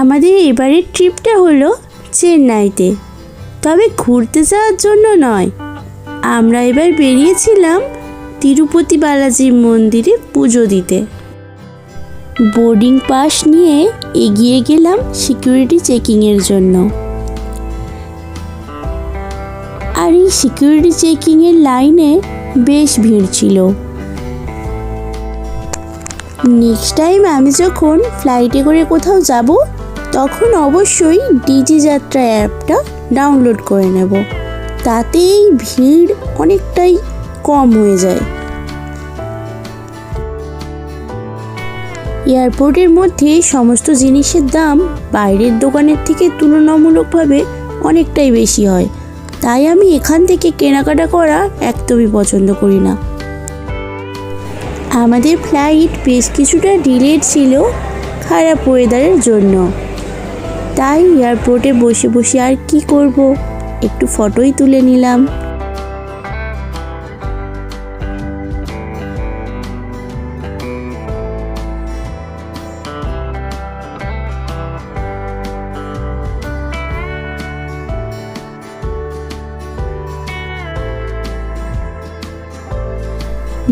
আমাদের এবারের ট্রিপটা হলো চেন্নাইতে, তবে ঘুরতে যাওয়ার জন্য নয়। আমরা এবার বেরিয়েছিলাম তিরুপতি বালাজি মন্দিরে পুজো দিতে। বোর্ডিং পাস নিয়ে এগিয়ে গেলাম সিকিউরিটি চেকিংয়ের জন্য। আর এই সিকিউরিটি চেকিংয়ের লাইনে বেশ ভিড় ছিল। নেক্সট টাইম আমি যখন ফ্লাইটে করে কোথাও যাব, তখন অবশ্যই ডিজি যাত্রা অ্যাপটা ডাউনলোড করে নেব, তাতে এই ভিড় অনেকটাই কম হয়ে যায়। এয়ারপোর্টের মধ্যে সমস্ত জিনিসের দাম বাইরের দোকানের থেকে তুলনামূলকভাবে অনেকটাই বেশি হয়, তাই আমি এখান থেকে কেনাকাটা করা একদমই পছন্দ করি না। আমাদের ফ্লাইট বেশ কিছুটা ডিলেড ছিল খারাপ ওয়েদারের জন্য, তাই এয়ারপোর্টে বসে বসে আর কি করব, একটু ফটোই তুলে নিলাম।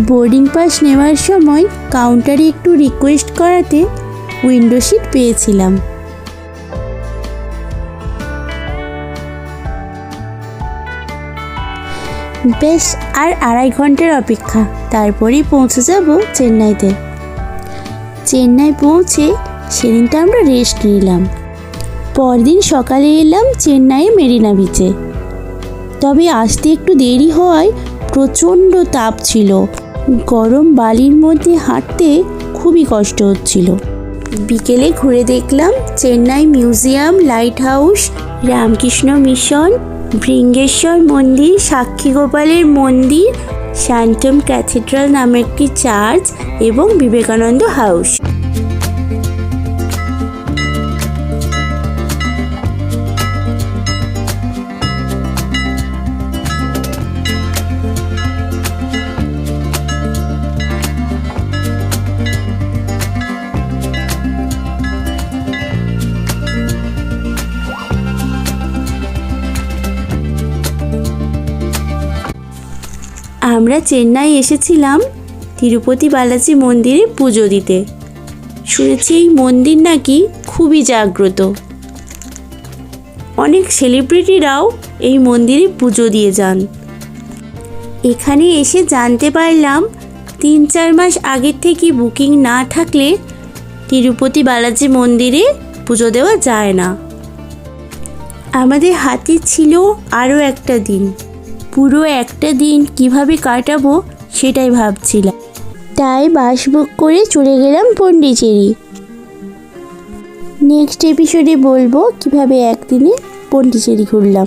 বোর্ডিং পাস নেওয়ার সময় কাউন্টারে একটু রিকোয়েস্ট করাতে উইন্ডো সিট পেয়েছিলাম। বেশ আর 2.5 ঘন্টার অপেক্ষা, তারপরেই পৌঁছে যাব চেন্নাইতে। চেন্নাই পৌঁছে সেদিনটা আমরা রেস্ট নিলাম। পরদিন সকালে এলাম চেন্নাইয়ে মেরিনা বিচে। তবে আসতে একটু দেরি হওয়ায় প্রচণ্ড তাপ ছিল, গরম বালির মধ্যে হাঁটতে খুবই কষ্ট হচ্ছিল। বিকেলে ঘুরে দেখলাম Chennai museum, lighthouse, Ramakrishna mission, Bhringeshwar মন্দির, সাক্ষী গোপালের মন্দির, শান্তম ক্যাথিড্রাল নামে একটি চার্চ এবং বিবেকানন্দ হাউস। আমরা চেন্নাই এসেছিলাম তিরুপতি বালাজি মন্দিরে পুজো দিতে। শুনেছি এই মন্দির নাকি খুবই জাগ্রত, অনেক সেলিব্রিটিরাও এই মন্দিরে পুজো দিয়ে যান। এখানে এসে জানতে পারলাম 3-4 মাস আগের থেকে বুকিং না থাকলে তিরুপতি বালাজি মন্দিরে পুজো দেওয়া যায় না। আমাদের হাতে ছিল আরও একটা দিন, পুরো একটা দিন কিভাবে কাটাবো সেটাই ভাবছিলাম, তাই বাস বুক করে চলে গেলাম পন্ডিচেরি। নেক্সট এপিসোডে বলবো কিভাবে একদিনে পন্ডিচেরি ঘুরলাম।